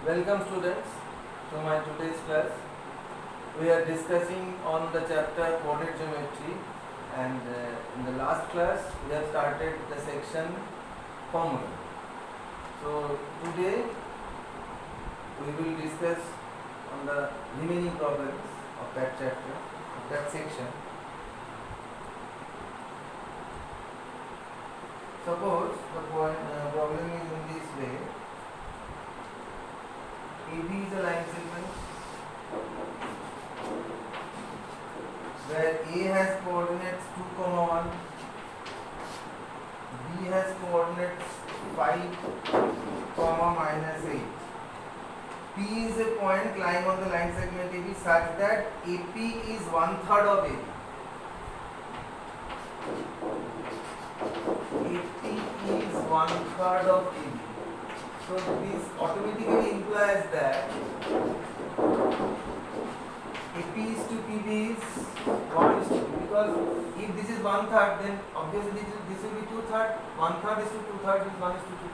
Welcome students to my today's class. We are discussing on the chapter coordinate geometry, and in the last class we have started the section formula. So today we will discuss on the remaining problems of that chapter, of that section. Suppose the problem is in this way. AB is a line segment where A has coordinates 2, 1, B has coordinates 5, minus 8. P is a point lying on the line segment AB such that AP is 1/3 of AB. AP is 1/3 of AB. So this automatically implies that AP is to PB is 1:2, because if this is 1/3, then obviously this will be 2/3. 1/3 is to 2/3 is 1:2.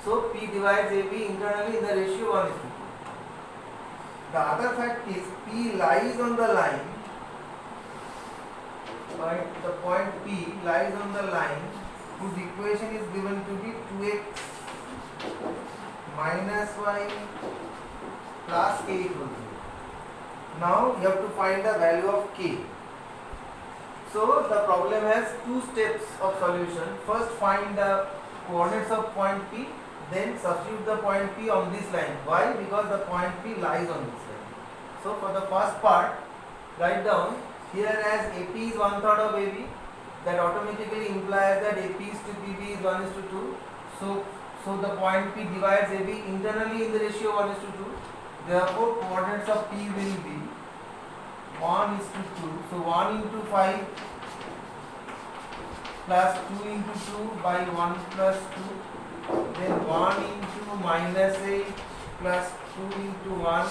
So P divides AB internally in the ratio 1:2. The other fact is P lies on the line. The point P lies on the line whose equation is given to be 2x minus y plus k equals 0. Now you have to find the value of k. So the problem has two steps of solution. First find the coordinates of point P, then substitute the point P on this line. Why? Because the point P lies on this line. So for the first part, write down here as AP is 1/3 of AB. That automatically implies that AP is to PB is 1:2. So the point P divides AB internally in the ratio 1:2. Therefore, coordinates of P will be 1:2. So 1 into 5 plus 2 into 2 by 1 plus 2. Then 1 into minus 8 plus 2 into 1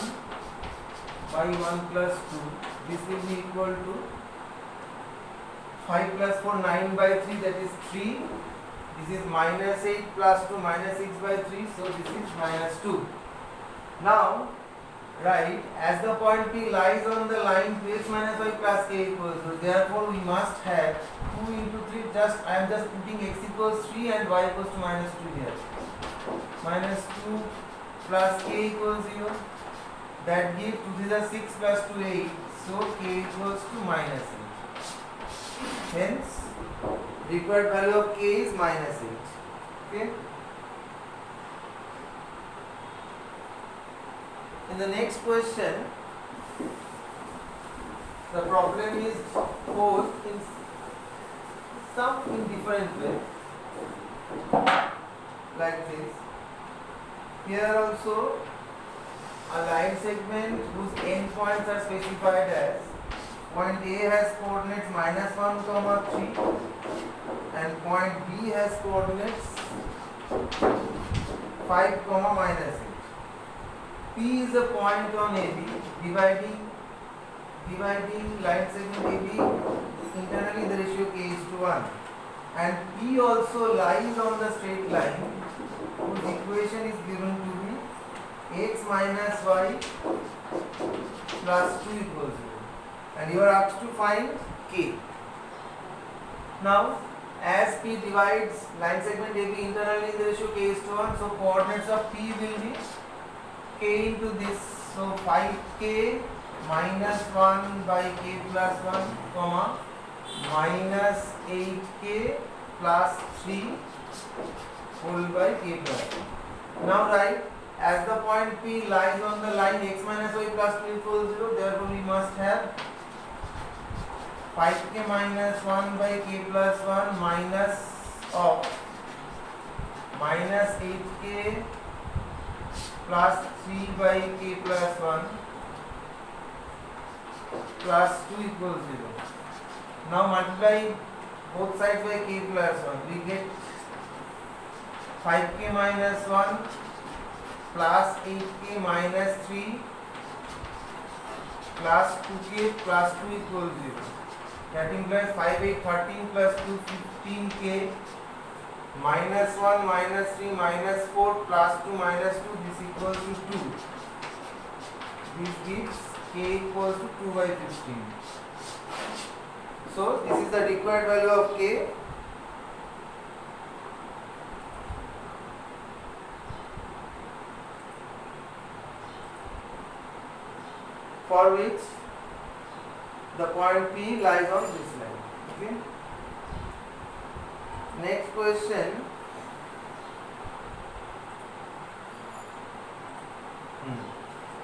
by 1 plus 2. This will be equal to 5 plus 4, 9 by 3, that is 3. This is minus 8 plus 2, minus 6 by 3, so this is minus 2. Now, write as the point P lies on the line 2x minus y plus k equals 0. Therefore, we must have 2 into 3, I am just putting x equals 3 and y equals to minus 2 here. Minus 2 plus k equals 0. That gives 2 to the 6 plus 2, 8. So, k equals to minus 8. Hence, required value of k is minus 8. Okay. In the next question, the problem is posed in different way, like this. Here also, a line segment whose endpoints are specified as point A has coordinates minus 1, 3, and point B has coordinates 5, minus 8. P is a point on AB dividing line segment AB internally the ratio k is to 1, and P also lies on the straight line whose equation is given to be x minus y plus 2 equals 0, and you are asked to find k. Now, as P divides line segment AB internally in the ratio k is to 1, so coordinates of P will be k into this. So 5k minus 1 by k plus 1, minus 8k plus 3 whole by k plus 1. Now write as the point P lies on the line x minus y plus 2 equals 0, therefore we must have 5k minus 1 by k plus 1 minus of minus 8k plus 3 by k plus 1 plus 2 equals 0. Now multiply both sides by k plus 1. We get 5k minus 1 plus 8k minus 3 plus 2k plus 2 equals 0. That implies 5, 8, 13 plus 2, 15k -1, -3, -4 plus 2 -2, this equals to 2. This gives k equals to 2 by 15. So this is the required value of k. For which the point P lies on this line. Okay. Next question.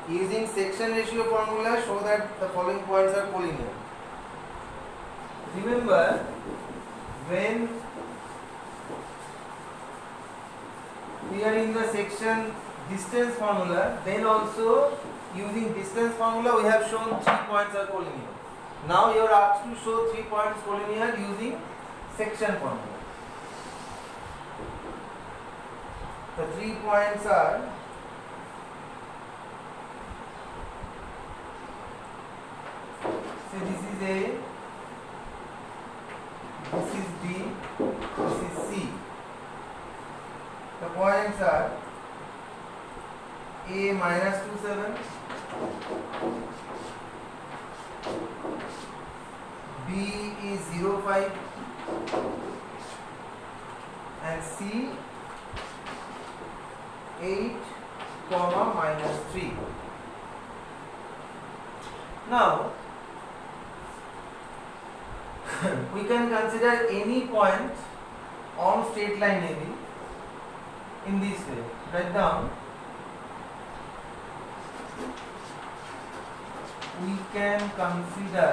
Using section ratio formula, show that the following points are collinear. Remember, when we are in the section distance formula, then also using distance formula we have shown 3 points are collinear. Now you are asked to show 3 points collinear using section formula. The 3 points are this is A, this is B, this is C. The points are A -27, B is 0.5 and C 8, -3. Now we can consider any point on straight line AB in this way. Write down. We can consider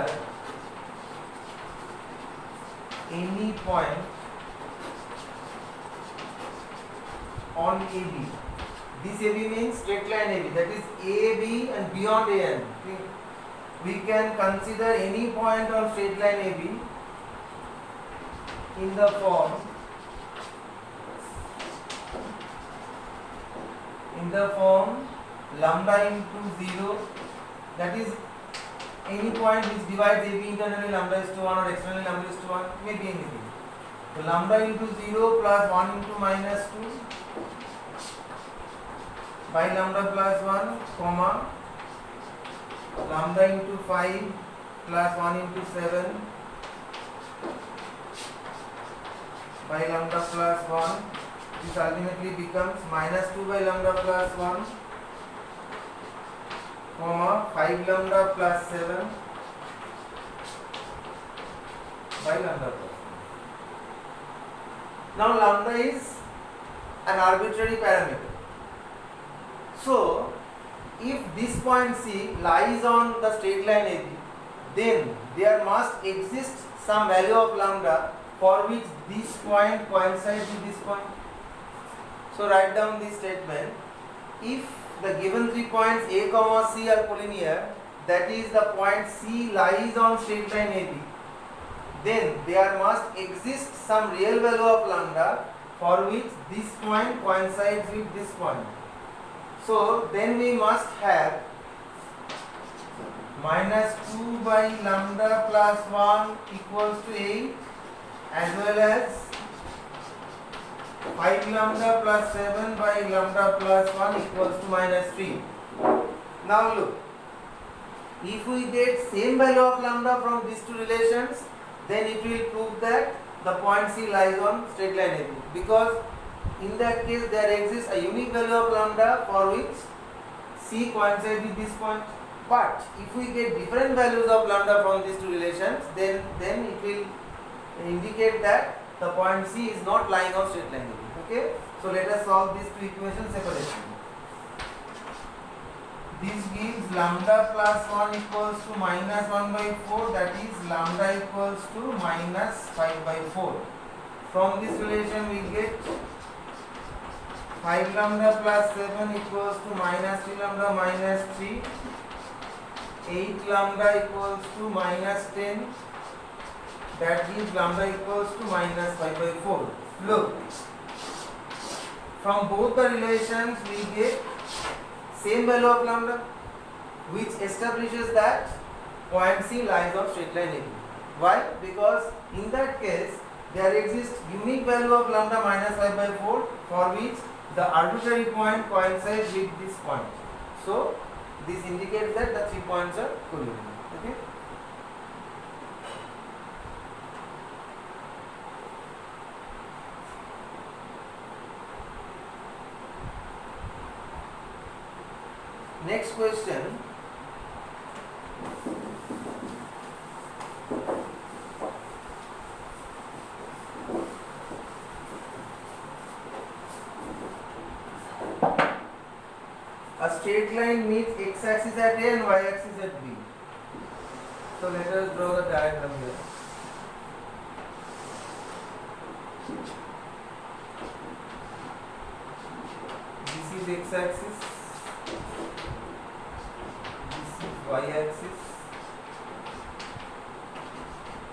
any point on AB. This AB means straight line AB, that is AB and beyond AN. Okay. We can consider any point on straight line AB in the form lambda into 0, that is any point which divides AB internally lambda is to 1 or externally lambda is to 1, may be anything. So lambda into 0 plus 1 into -2 by lambda plus 1, comma lambda into 5 plus 1 into 7 by lambda plus 1. This ultimately becomes -2 by lambda plus 1, comma 5 lambda plus 7 by lambda plus 1. Now lambda is an arbitrary parameter. So if this point C lies on the straight line AB, then there must exist some value of lambda for which this point coincides with this point. So write down this statement. If the given 3 points A, C are collinear, that is the point C lies on straight line AB, then there must exist some real value of lambda for which this point coincides with this point. So then we must have -2 by lambda plus 1 equals to 8, as well as 5 lambda plus 7 by lambda plus 1 equals to -3. Now look, if we get same value of lambda from these two relations, then it will prove that the point C lies on straight line AB, because in that case there exists a unique value of lambda for which C coincides with this point. But if we get different values of lambda from these two relations, then it will indicate that the point C is not lying on straight line AB. Okay, so let us solve these two equations separately. This gives lambda plus 1 equals to -1 by 4, that is lambda equals to -5 by 4. From this relation we get 5 lambda plus 7 equals to -3 lambda -3, 8 lambda equals to -10, that gives lambda equals to -5 by 4. Look, from both the relations we get same value of lambda, which establishes that point C lies on straight line AB. Why? Because in that case there exists unique value of lambda minus 5 by 4 for which the arbitrary point coincides with this point. So this indicates that the 3 points are collinear. Okay. Next question. A straight line meets x-axis at A and y-axis at B. So let us draw the diagram here. This is x-axis. This is y-axis.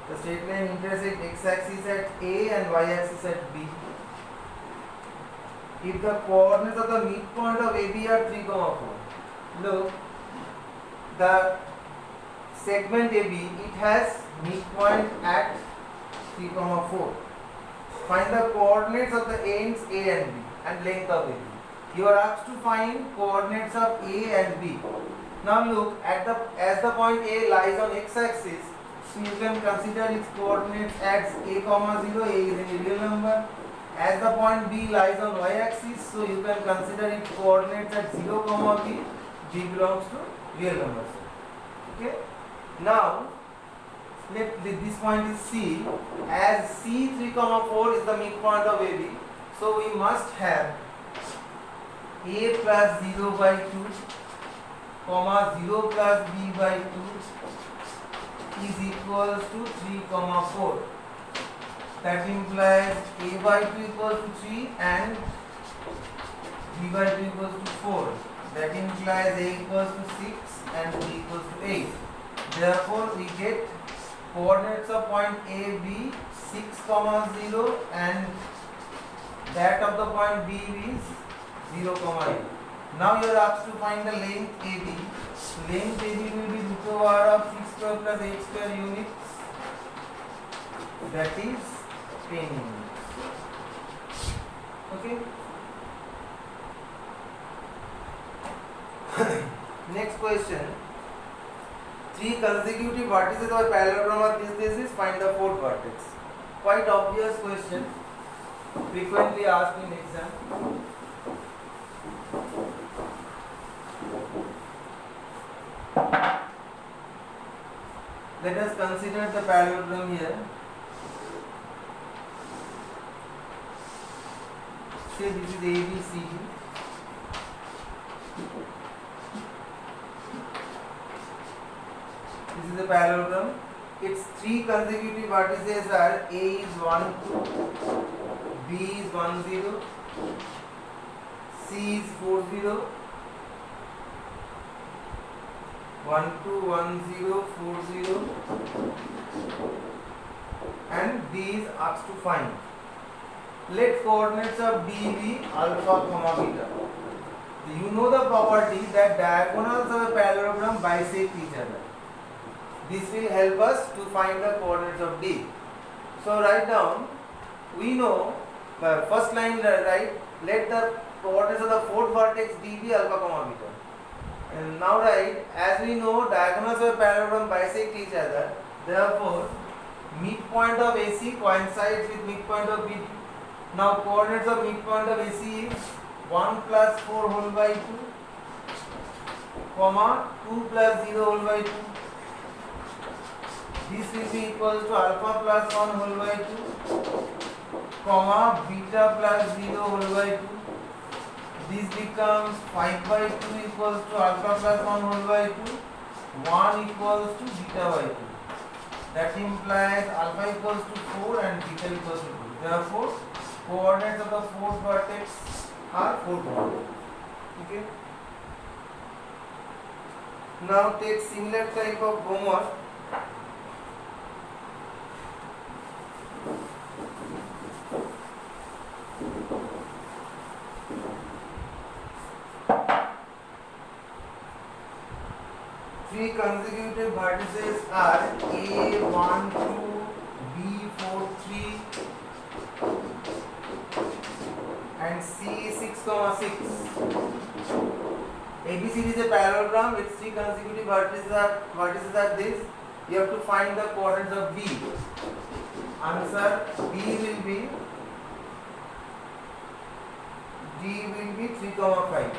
The straight line intersects x-axis at A and y-axis at B. If the coordinates of the midpoint of AB are 3, 4, look, the segment AB, it has midpoint at 3, 4. Find the coordinates of the ends A and B and length of AB. You are asked to find coordinates of A and B. Now look, as the point A lies on x-axis, so you can consider its coordinates as A, 0, A is a real number. As the point B lies on y-axis, so you can consider its coordinates at 0, B. B belongs to real numbers. Okay. Now, this point is C. As C 3, 4 is the midpoint of AB, so we must have A plus 0 by 2, 0 plus B by 2 is equals to 3, 4. That implies A by 2 equals to 3 and B by 2 equals to 4. That implies A equals to 6 and B equals to 8. Therefore, we get coordinates of point A, B 6, 0 and that of the point B is 0, 8. Now you are asked to find the length AB. Length AB will be root over of 6 square plus 8 square units. That is 10 units. Okay. Next question. 3 consecutive vertices of a parallelogram of this basis, find the fourth vertex. Quite obvious question, frequently asked in exam. Let us consider the parallelogram here. Say this is ABCD. This is a parallelogram. Its 3 consecutive vertices are A is 1, 2, B is 1, 0, C is 4, 0, 1, 2, 1, 0, 4, 0, and D is asked to find. Let coordinates of D be alpha, beta. You know the property that diagonals of a parallelogram bisect each other. This will help us to find the coordinates of D. So write down, we know the first line, right, let the coordinates of the fourth vertex D be alpha, beta. And now write, as we know diagonals of a parallelogram bisect each other, therefore midpoint of AC coincides with midpoint of BD. Now coordinates of midpoint of AC is 1 plus 4 whole by 2, 2 plus 0 whole by 2. This will be equals to alpha plus 1 whole by 2, beta plus 0 whole by 2. This becomes 5 by 2 equals to alpha plus 1 whole by 2, 1 equals to beta by 2. That implies alpha equals to 4 and beta equals to 2. Therefore, coordinates of the fourth vertex are 4, 2. Okay. Now take similar type of homework. Three consecutive vertices are A, 1, 2, B, 4, 3, and C is 6, 6. ABCD is a parallelogram with 3 consecutive vertices are this. You have to find the coordinates of B. Answer B will be 3, 5.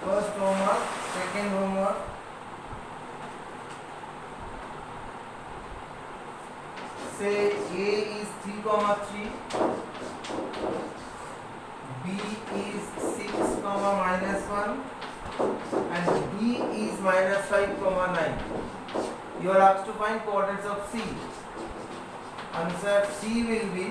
First homework, second homework. Say A is 3, 3. B is 6, -1, and D is -5, 9. You are asked to find coordinates of C. Answer C will be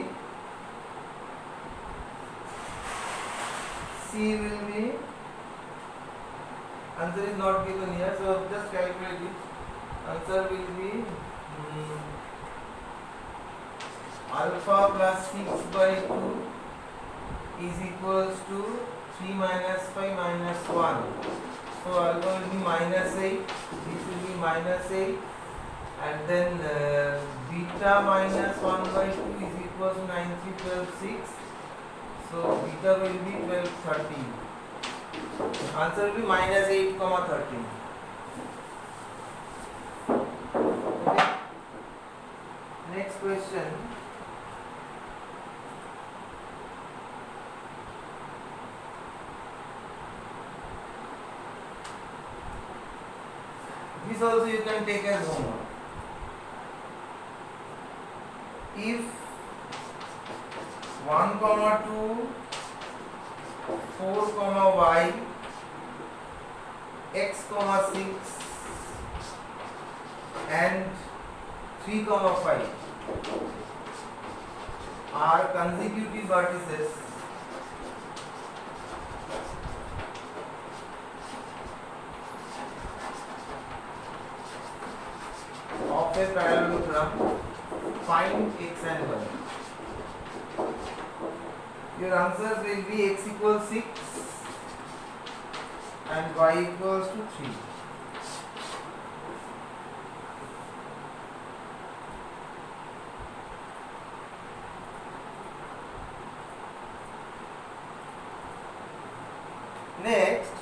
answer is not given here, so just calculate it. Answer will be alpha plus 6/2 is equals to 3 minus 5 minus 1. So alpha will be -8, this will be -8, and then beta minus 1/2 is equals to 9, 3, 12, 6. So beta will be 12, 13. Answer will be -8, 13. Okay. Next question. This also you can take as homework. If 1, 2, 4, y, x, 6, and 3, 5 are consecutive vertices of a parallelogram, find x and y. Your answers will be x equals 6 and y equals to 3. Next,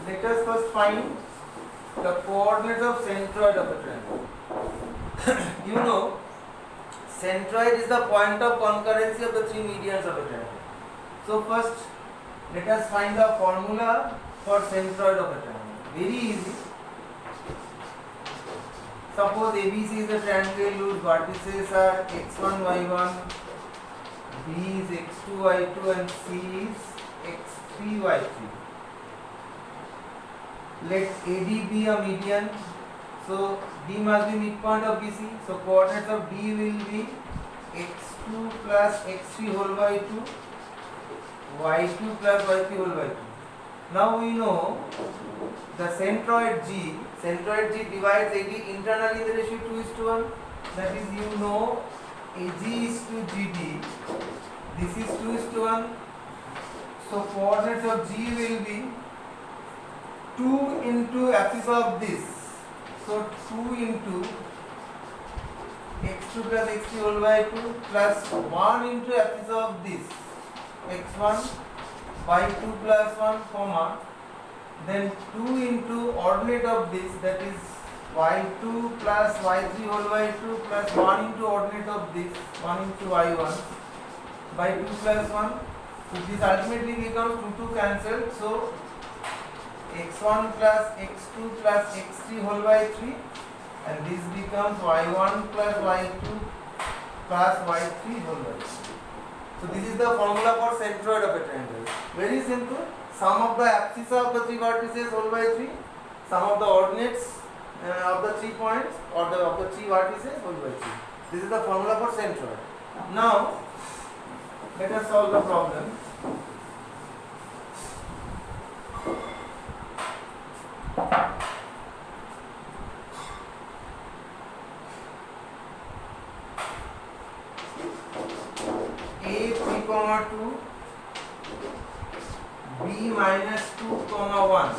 let us first find the coordinates of centroid of a triangle. You know, centroid is the point of concurrency of the 3 medians of a triangle. So first, let us find the formula for centroid of a triangle. Very easy. Suppose ABC is a triangle whose vertices are x1, y1, B is x2, y2, and C is x3, y3. Let AD be a median. So D must be midpoint of BC. So coordinates of D will be x2 plus x3 whole by 2, y2 plus y3 whole by 2. Now we know the centroid G divides AD internally in the ratio 2:1. That is, you know, AG is to GD. This is 2:1. So coordinates of G will be 2 into axis of this. So 2 into x2 plus x3 whole by 2 plus 1 into axis of this, x1 by 2 plus 1, comma, then 2 into ordinate of this, that is y2 plus y3 whole by 2 plus 1 into ordinate of this, 1 into y1 by 2 plus 1. So this ultimately becomes 2 cancelled. So x1 plus x2 plus x3 whole by 3, and this becomes y1 plus y2 plus y3 whole by 3. So this is the formula for centroid of a triangle. Very simple. Sum of the abscissa of the 3 vertices whole by 3, sum of the ordinates of the 3 points or of the 3 vertices whole by 3. This is the formula for centroid. Now let us solve the problem. A 3, 2, B minus 2, 1.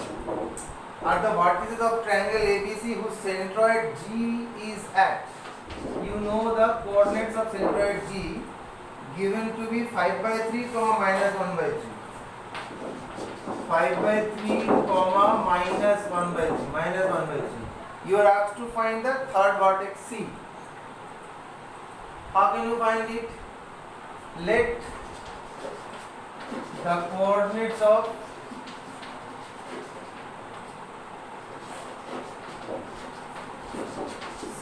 are the vertices of triangle ABC whose centroid G is at. You know the coordinates of centroid G given to be 5 by 3, minus 1 by 3. 5 by 3, minus 1 by 3. Minus 1 by 3. You are asked to find the third vertex C. How can you find it? Let the coordinates of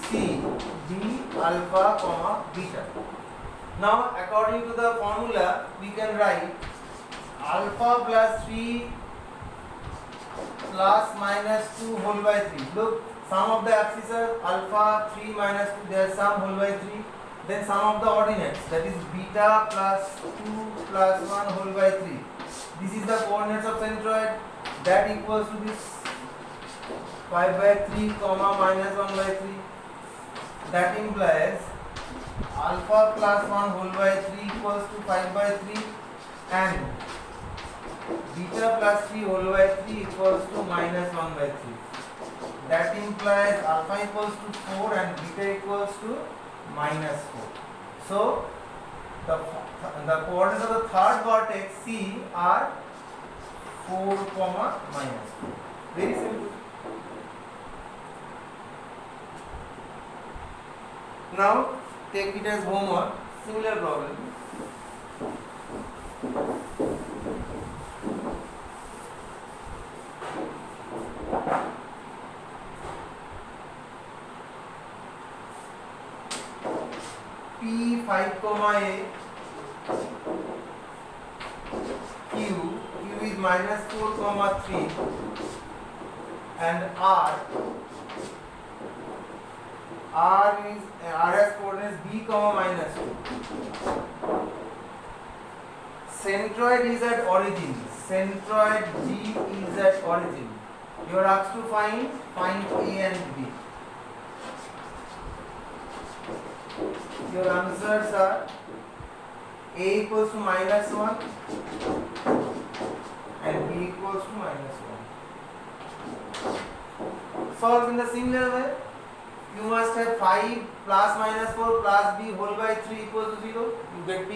C be alpha, beta. Now, according to the formula, we can write alpha plus 3 plus minus 2 whole by 3. Look, sum of the abscissa alpha 3 minus 2, there is sum whole by 3. Then sum of the ordinates, that is beta plus 2 plus 1 whole by 3. This is the coordinates of centroid, that equals to this 5 by 3, minus 1 by 3. That implies alpha plus 1 whole by 3 equals to 5 by 3 and beta plus 3 whole by 3 equals to minus 1 by 3. That implies alpha equals to 4 and beta equals to minus 4. So, the coordinates of the third vertex C are 4, minus 4. Very simple. Now, take it as homework. Similar problem. P 5, A, Q is minus 4, 3 and R has coordinates B, minus 2. Centroid is at origin. Centroid G is at origin. You are asked to find A and B. Your answers are A equals to minus 1 and B equals to minus 1. Solve in the similar way. You must have 5 plus minus 4 plus B whole by 3 equals to 0. You get B.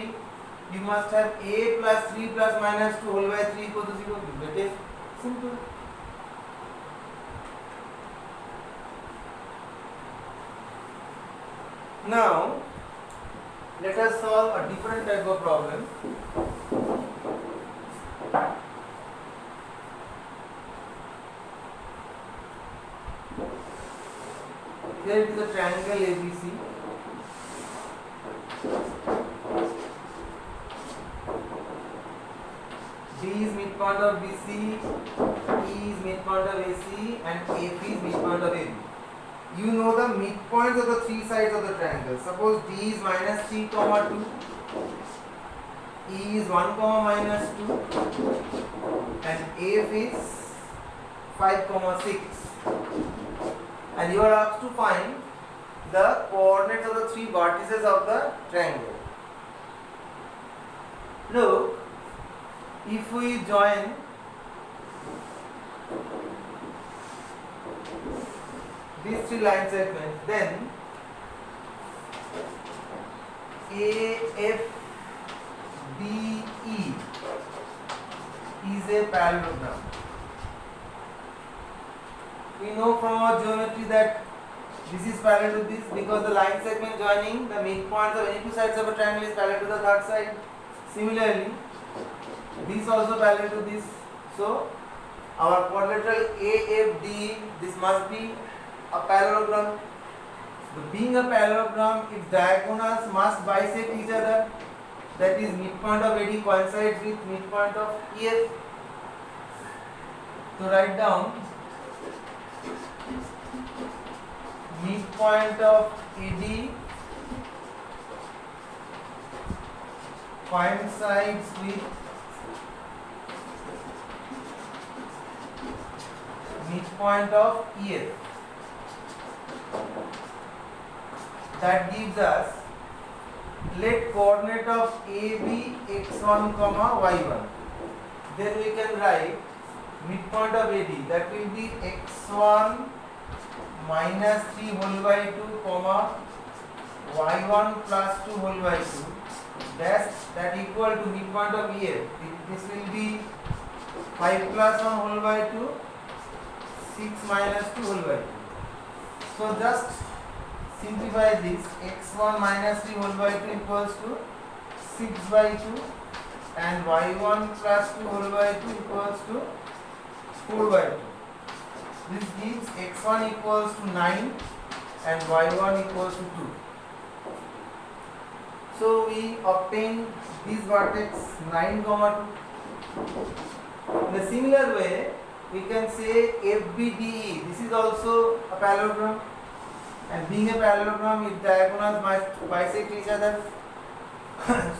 You must have A plus 3 plus minus 2 whole by 3 equals to 0. You get it. Simple. Now, let us solve a different type of problem. Here it is a triangle ABC. D is midpoint of BC, E is midpoint of AC, and AP is midpoint of AB. You know the midpoints of the three sides of the triangle. Suppose D is minus 3, 2, E is 1, minus 2, and AF is 5, 6. And you are asked to find the coordinates of the three vertices of the triangle. Look, if we join these three line segments, then AFBE is a parallelogram. We know from our geometry that this is parallel to this because the line segment joining the midpoints of any two sides of a triangle is parallel to the third side. Similarly, this also parallel to this. So, our quadrilateral AFD, this must be a parallelogram. But being a parallelogram, its diagonals must bisect each other. That is, midpoint of AD coincides with midpoint of EF. So, write down midpoint of AD coincides with midpoint of EF. That gives us, let coordinate of AB x1, y1. Then we can write midpoint of AD, that will be x1 minus 3 whole by 2 comma y1 plus 2 whole by 2, that equal to midpoint of EF. This will be 5 plus 1 whole by 2, 6 minus 2 whole by 2. So just simplify this. X1 minus 3 whole by 2 equals to 6 by 2 and y1 plus 2 whole by 2 equals to 4 by 2. This gives x1 equals to 9 and y1 equals to 2. So we obtain this vertex 9, 2. In a similar way, we can say FBDE. This is also a parallelogram, and being a parallelogram, its diagonals must bisect each other.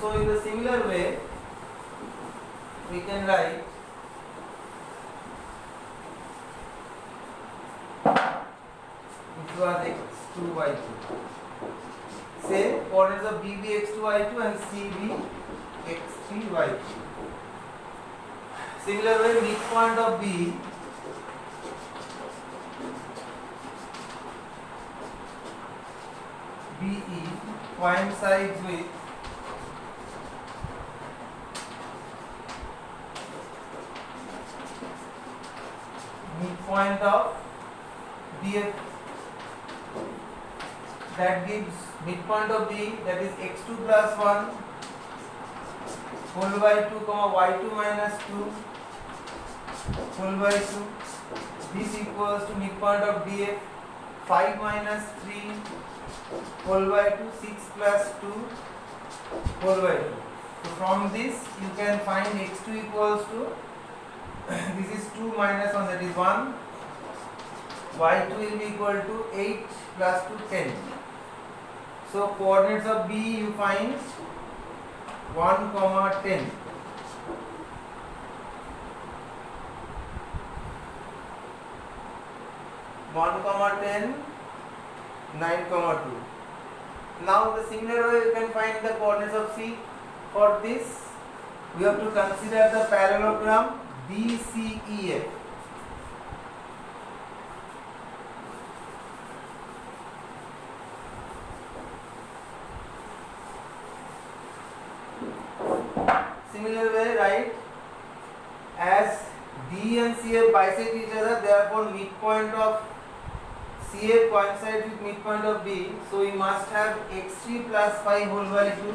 So in a similar way, we can write this was x2 y2. Say coordinates of BB x2 y2 and CB x3 y3. Similar way, midpoint of B BE coincides with midpoint of DF. That gives midpoint of B, that is x2 plus 1 whole by 2 comma y2 minus 2 whole by 2. This equals to midpoint of DF 5 minus 3 whole by 2, 6 plus 2 whole by 2. So from this you can find x2 equals to this is 2 minus 1, that is 1. Y2 will be equal to 8 plus 2, 10. So coordinates of B you find 1, 10. One comma 10, 9, 2. Now the similar way you can find the coordinates of C. For this we have to consider the parallelogram DCEF. Similar way, right? As D and CF bisect each other, therefore midpoint of CF coincides with midpoint of B. So we must have x3 plus 5 whole by 2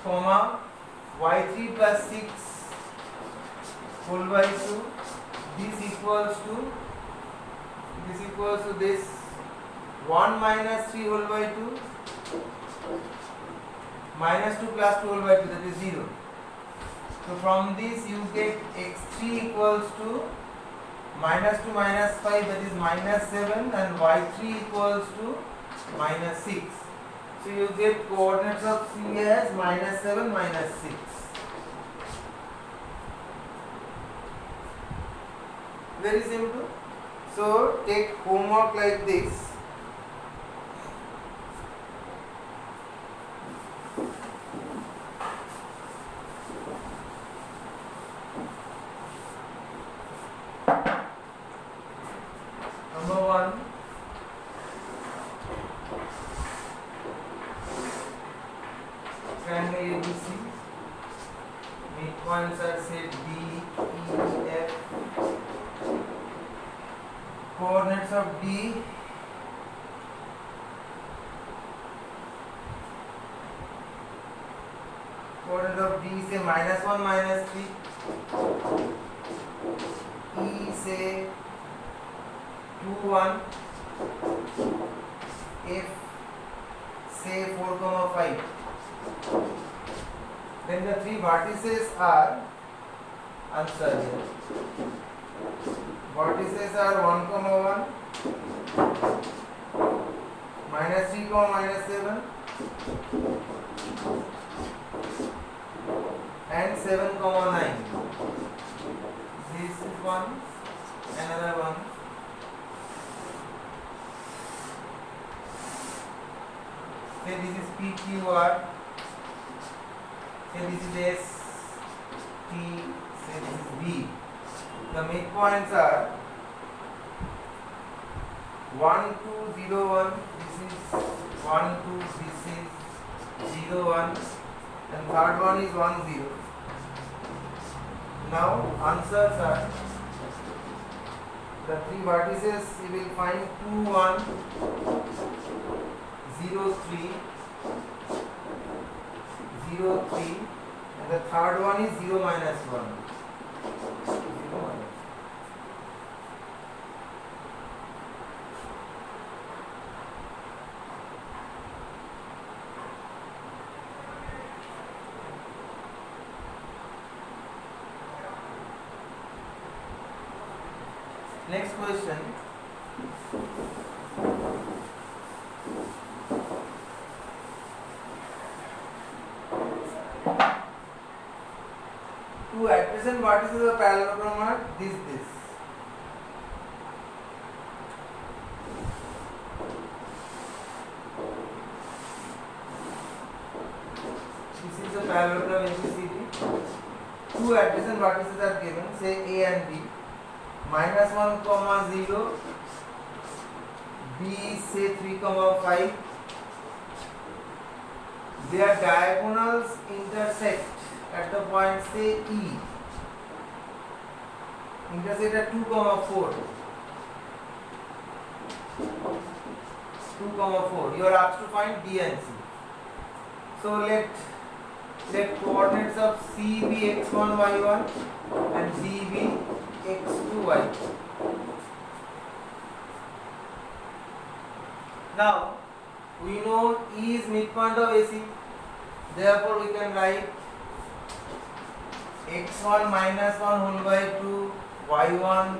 comma y3 plus 6 whole by 2. This equals to this 1 minus 3 whole by 2 minus 2 plus 2 whole by 2, that is 0. So from this you get x3 equals to minus 2 minus 5, that is minus 7, and y3 equals to minus 6. So you get coordinates of C as minus 7, minus 6. Very simple. So take homework like this. Number 1, triangle ABC, midpoints are set D, E, F, coordinates of D say minus 1, minus 3, E say 2, 1, F say 4, 5. Then the three vertices are answered here. Vertices are 1, 1, minus 3, minus 7, and 7, 9. This is one, another one. Say this is PQR. Say this is S. T, say this is B. The midpoints are 1, 2, 0, 1. This is 1, 2. This is 0, 1, and third one is 1, 0. Now answers are the three vertices. You will find 2, 1, 0, 3, 0, 3, and the third one is 0, minus 1. 0, minus. Next question. Two adjacent vertices of parallelogram are this. This is a parallelogram ABCD. Two adjacent vertices are given, say A and B. Minus 1, comma 0, B say 3, comma 5. Their diagonals intersect at the point say E. Intersect at 2, comma 4. 2, comma 4. You are asked to find D and C. So let coordinates of C be x1, y1 and D be x2, y2. Now we know E is midpoint of AC. Therefore we can write x1 minus 1 whole by 2, y1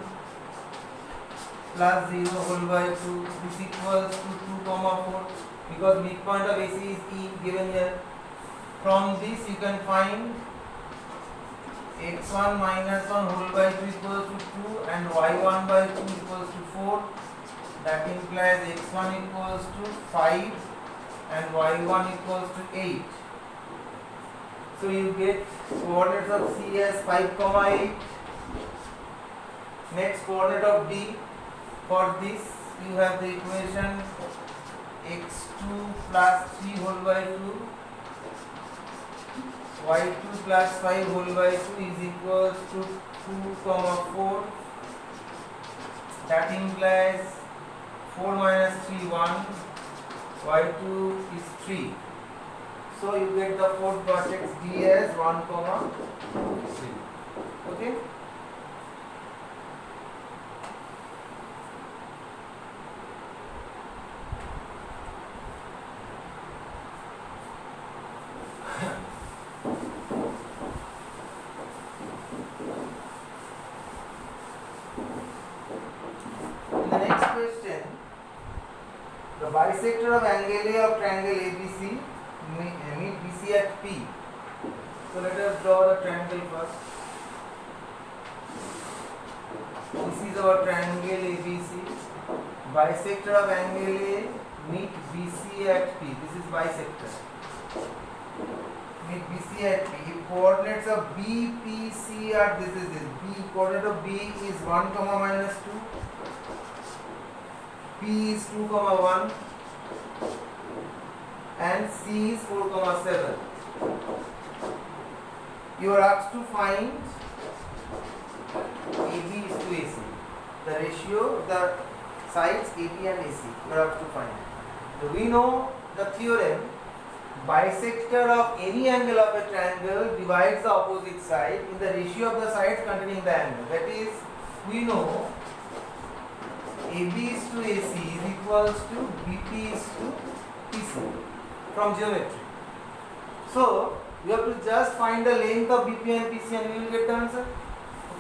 plus 0 whole by 2 is equals to 2, comma 4, because midpoint of AC is E given here. From this you can find x1 minus 1 whole by 2 equals to 2 and y1 by 2 equals to 4. That implies x1 equals to 5 and y1 equals to 8. So you get coordinates of C as 5, comma 8. Next coordinate of D. For this you have the equation x2 plus 3 whole by 2 y2 plus 5 whole by 2 is equals to 2, comma 4. That implies 4 minus 3, 1. y2 is 3. So you get the fourth vertex D as 1, comma 3. Okay? In the next question, the bisector of angle A of triangle ABC meet BC at P. So let us draw the triangle first. This is our triangle ABC. Bisector of angle A meet BC at P. This is bisector. Meet BC at P. If coordinates of B, P, C are this is this. B coordinate of B is 1, comma minus 2. P is 2, comma 1. And C is 4, comma 7. You are asked to find AB is to AC. The ratio of the sides AB and AC. You are asked to find. So we know the theorem. Bisector of any angle of a triangle divides the opposite side in the ratio of the sides containing the angle. That is, we know AB is to AC is equals to BP is to PC from geometry. So you have to just find the length of BP and PC and you will get the answer.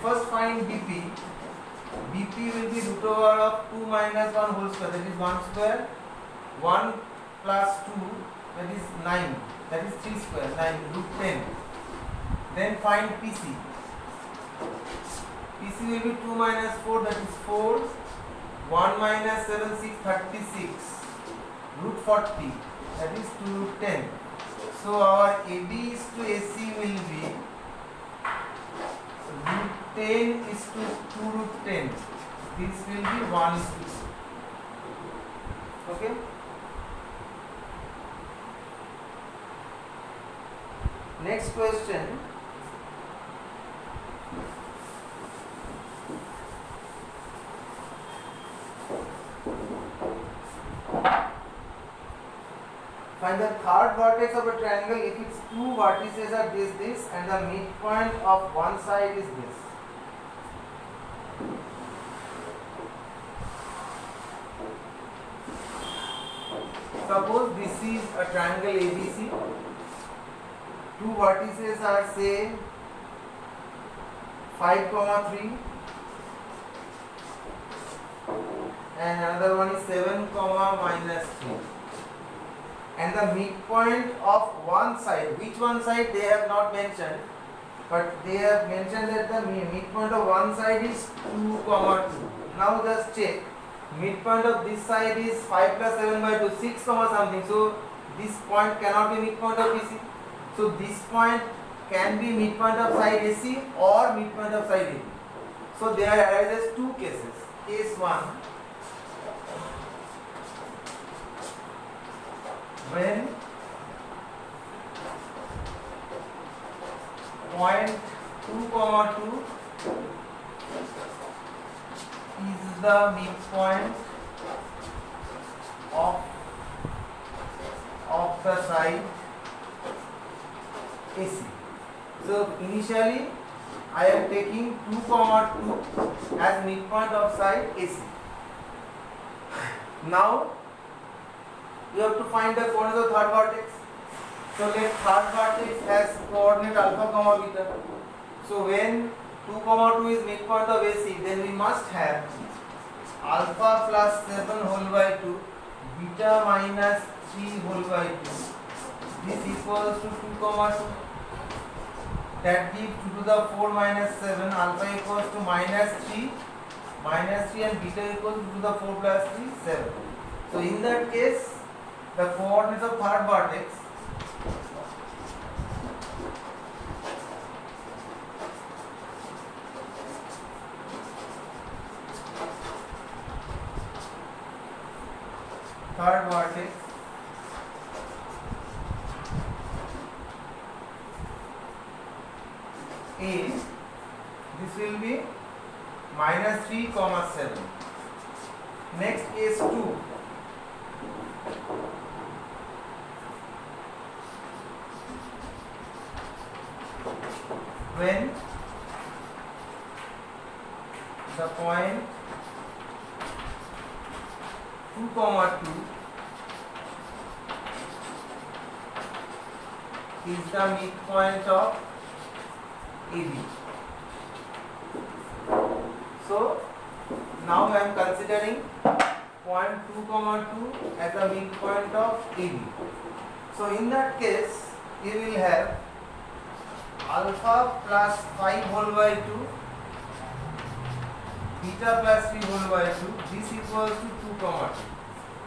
First find BP. BP will be root over of 2 minus 1 whole square, that is 1 square. 1 plus 2, that is 9, that is 3 square, 9 root 10. Then find PC. PC will be 2 minus 4, that is 4. 1 minus 7, 6, 36. Root 40, that is 2 root 10. So our AB is to AC will be 10 is to 2 root 10. This will be 1 is to 2. Okay. Next question. Find the third vertex of a triangle if its two vertices are this and the midpoint of one side is this. Suppose this is a triangle ABC. Two vertices are say 5, 3 and another one is 7, -3. And the midpoint of one side, which one side they have not mentioned, but they have mentioned that the midpoint of one side is 2, 2. Now just check, midpoint of this side is 5 plus 7 by 2, 6, something. So this point cannot be midpoint of BC. So this point can be midpoint of side AC or midpoint of side AB. So there arises two cases. Case 1, when point 2, 2 is the midpoint of the side AC. So initially I am taking 2, 2 as midpoint of side AC. Now you have to find the coordinates of third vertex. So let third vertex has coordinate alpha, beta. So when 2, 2 is midpoint of AC, then we must have alpha plus 7 whole by 2, beta minus 3 whole by 2. This equals to 2, 2. That gives 2 to the 4 minus 7, alpha equals to -3 and beta equals to the 4 plus 3, 7. So in that case, the coordinates of third vertex A, this will be -3, 7. Next case 2. When the point 2, 2 is the midpoint of AB. So now I am considering point 2, 2 as the midpoint of AB. So in that case you will have alpha plus 5 whole by 2, beta plus 3 whole by 2, this equals to 2, 2.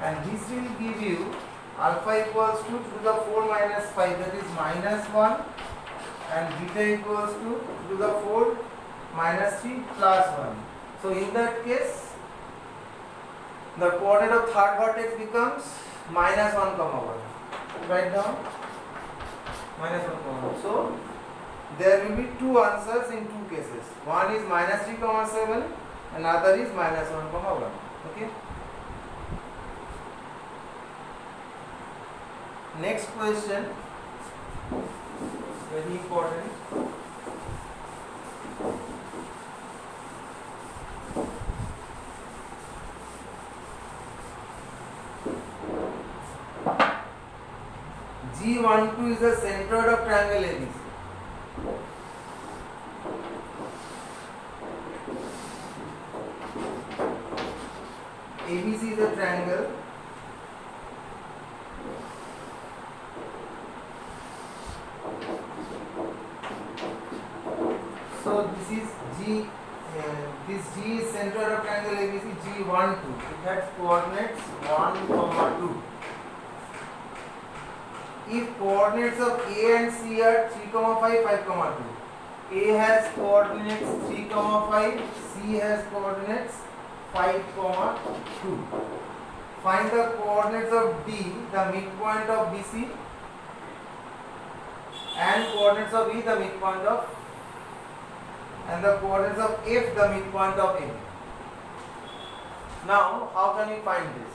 And this will give you alpha equals to 2 to the 4 minus 5, that is -1, and beta equals to 2 to the 4 minus 3 plus 1. So in that case, the coordinate of third vertex becomes -1, 1. Write down -1, 1. So there will be two answers in two cases. One is -3, 7, another is -1, 1. Okay. Next question, very important. G12 is the centroid of triangle ABC. ABC is a triangle so this is G this G is centroid of triangle ABC. G12 it has coordinates 1, 2. If coordinates of A and C are 3, 5, 5, 2, A has coordinates 3, 5, C has coordinates 5, 2. Find the coordinates of D, the midpoint of BC, and coordinates of E, the midpoint of, and the coordinates of F, the midpoint of M. Now, how can we find this?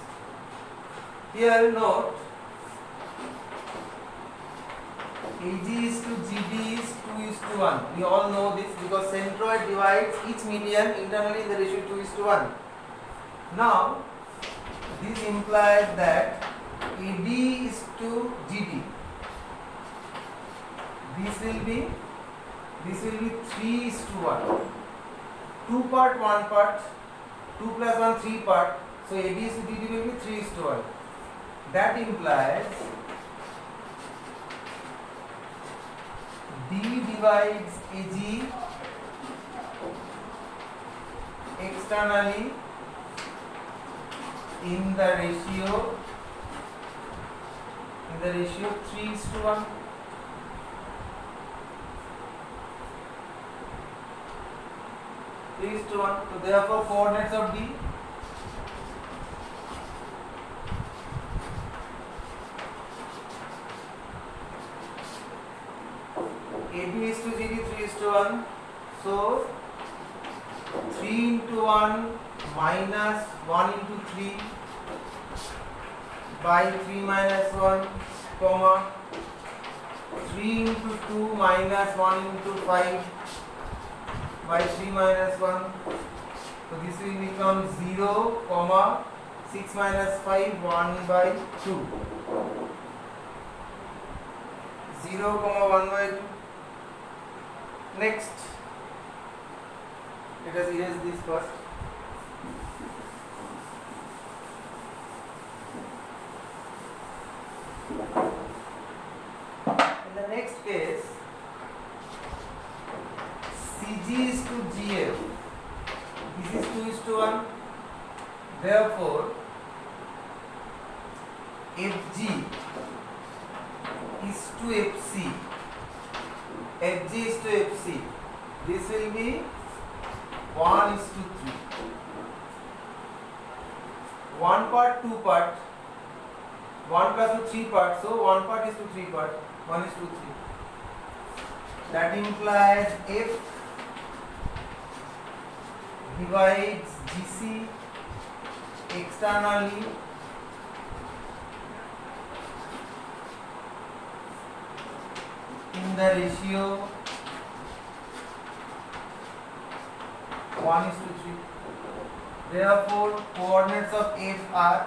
Here note, AG is to GD is 2 is to 1. We all know this because centroid divides each median internally in the ratio 2 is to 1. Now, this implies that AD is to GD. This will be 3 is to 1. 2 part, 1 part, 2 plus 1, 3 part. So AD is to GD will be 3 is to 1. That implies D divides AG externally in the ratio 3 is to 1. So therefore coordinates of D AB is to GD 3 is to 1. So 3 into 1 minus 1 into 3 by 3 minus 1, comma 3 into 2 minus 1 into 5 by 3 minus 1. So this will become 0, comma 6 minus 5, 1 by 2. 0, comma 1 by 2. Next, let us erase this first. In the next case, CG is to GF. This is 2 is to 1. Therefore, FG is to FC. FG is to FC. This will be 1 is to 3. 1 part, 2 part. 1 plus 2, 3 parts. So 1 part is to 3 part. 1 is to 3. That implies F divides GC externally in the ratio 1 is to 3. Therefore, coordinates of F are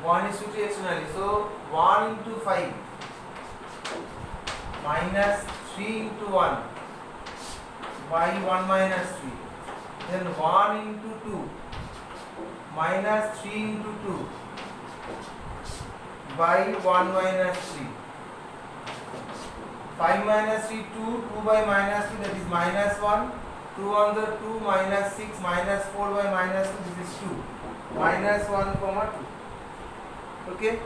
1 is to 3 externally. So 1 into 5 minus 3 into 1 by 1 minus 3. Then 1 into 2 minus 3 into 2 by 1 minus 3. 5 minus 3, 2, 2 by minus 2, that is minus 1. 2 on the 2, minus 6, minus 4 by minus 2, this is 2. Minus 1, comma 2. Okay?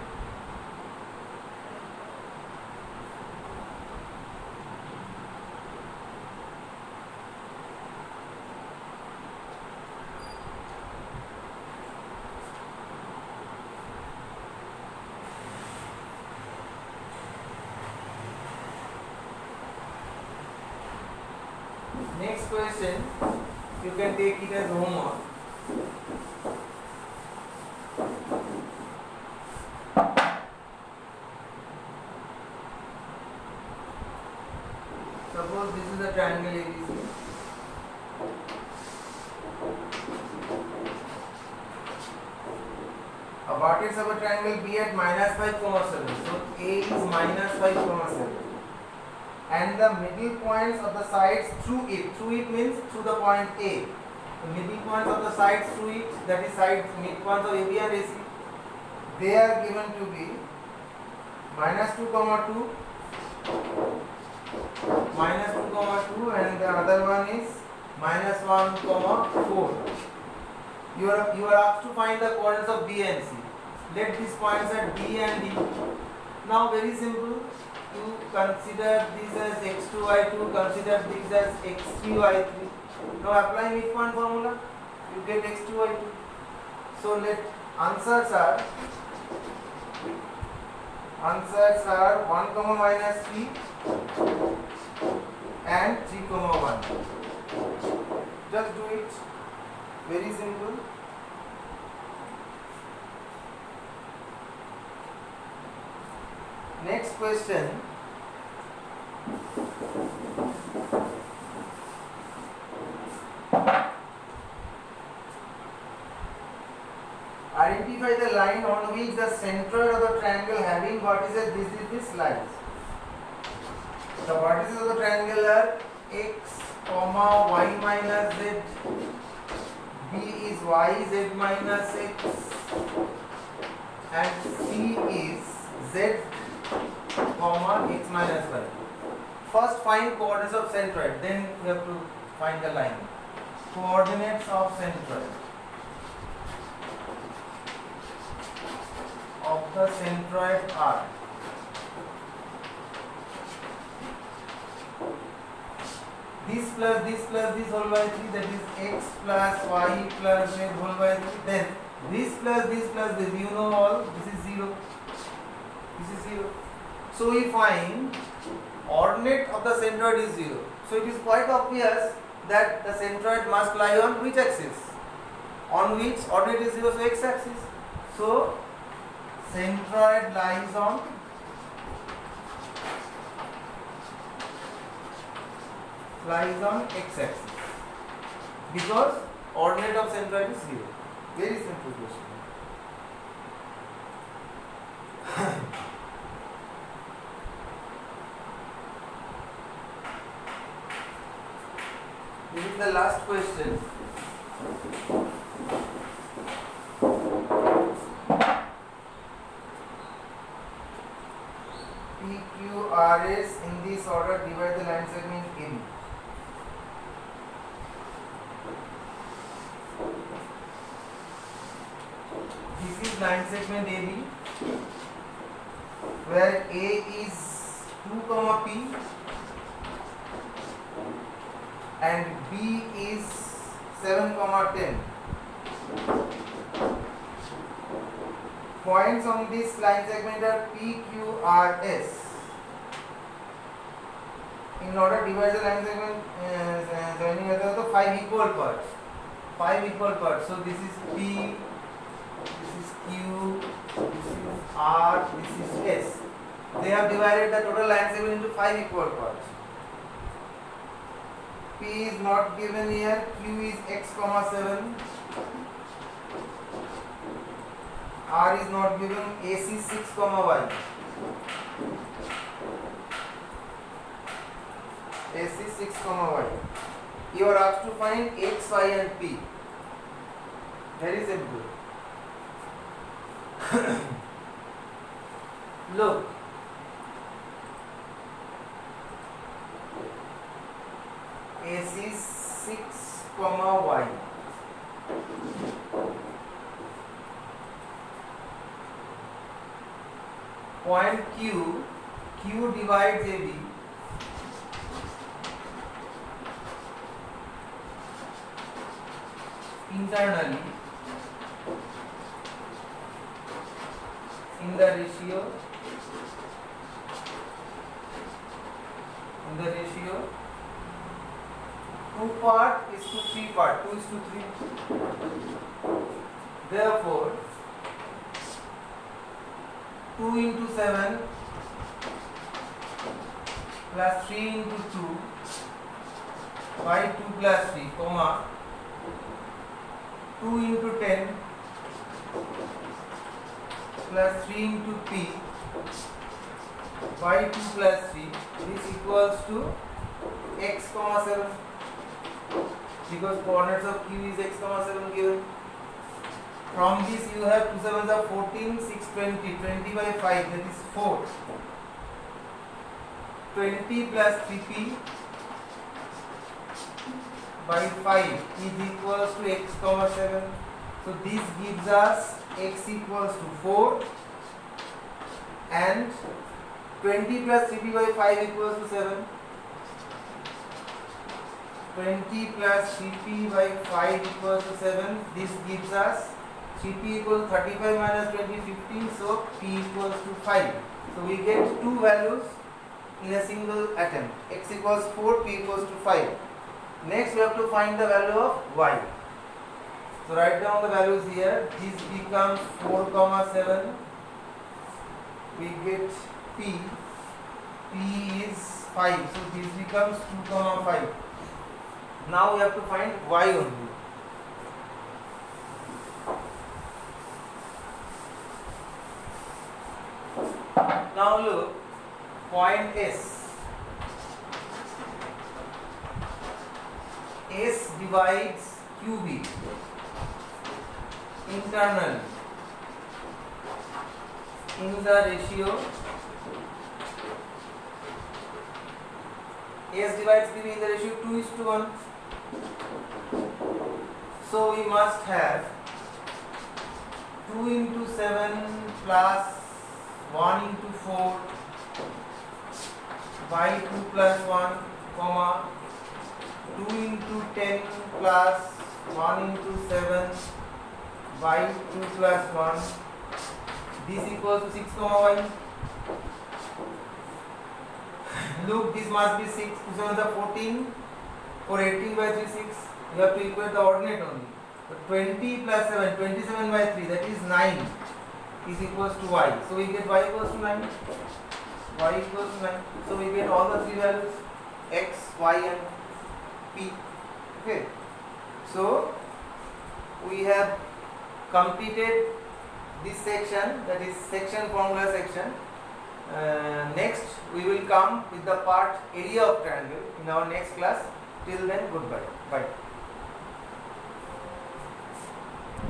Next question, you can take it as homework. Suppose this is a triangle ABC. A vertex of a triangle B at minus 5, 7. So A is minus 5, 7. And the middle points of the sides through it means through the point A. The middle points of the sides through it, that is sides midpoints of AB and AC, they are given to be minus 2, 2, minus 2, 2, and the other one is minus 1, 4. You are asked to find the coordinates of B and C. Let these points at B and D. Now very simple. you consider this as x2 y2, consider this as x3 y3. Now apply midpoint formula, you get x2 y2. So let answers are 1 comma minus 3 and 3 comma 1. Just do it. Very simple. Next question. Identify the line on which the centroid of the triangle having vertices, this is this line. The vertices of the triangle are x, comma y minus z, b is y z minus x, and c is z, comma x minus y. First find coordinates of centroid, then we have to find the line. Coordinates of centroid. Of the centroid are this plus this whole by 3, that is x plus y plus z whole by 3. Then this plus this, you know all, this is 0. This is 0. So we find ordinate of the centroid is 0. So it is quite obvious that the centroid must lie on which axis? On which ordinate is 0, so x axis. So centroid lies on x axis because ordinate of centroid is 0. Very simple question. This is the last question. PQRS in this order, divide the line segment AB. This is line segment AB, where A is 2 comma P and B is 7 comma 10. Points on this line segment are P, Q, R, S. In order divide the line segment joining the 5 equal parts. 5 equal parts. So this is P, this is Q, this is R, this is S. They have divided the total line segment into 5 equal parts. P is not given here. Q is x comma 7. R is not given. AC 6 comma y. AC 6 comma y. You are asked to find x, y and p. Very simple. Look. AC 6 comma y. Point Q, Q divides AB. Internally in the ratio 2 part is to 3 part, 2 is to 3. Therefore 2 into 7 plus 3 into 2 by 2 plus 3 comma 2 into 10 plus 3 into p by 2 plus 3, this equals to x comma 7, because coordinates of q is x comma 7 given. From this you have 2 sevens are 14, 6 20, 20 by 5, that is 4. 20 plus 3p by 5 is equals to x comma 7. So this gives us x equals to 4 and 20 plus 3p by 5 equals to 7. 20 plus 3p by 5 equals to 7. This gives us 3p equals 35 minus 20, 15. So p equals to 5. So we get two values in a single attempt. X equals 4, p equals to 5. Next we have to find the value of y. So write down the values here. This becomes 4 comma 7. We get p. P is 5. So this becomes 2 comma 5. Now we have to find y only. Now look, point S. S divides QB internally in the ratio S divides QB in the ratio 2:1. So we must have 2 into 7 plus 1 into 4 by 2 plus 1 comma 2 into 10 plus 1 into 7 by 2 plus 1. This equals to 6 comma y. Look, this must be 6. 2 7 is 14. For 18 by 3 6. You have to equate the ordinate only. So 20 plus 7, 27 by 3, that is 9, is equals to y. So we get y equals to 9. Y equals to 9. So we get all the three values, x, y and p. Okay. So we have completed this section, that is section formula section. Next we will come with the part area of triangle in our next class. Till then, goodbye. Bye.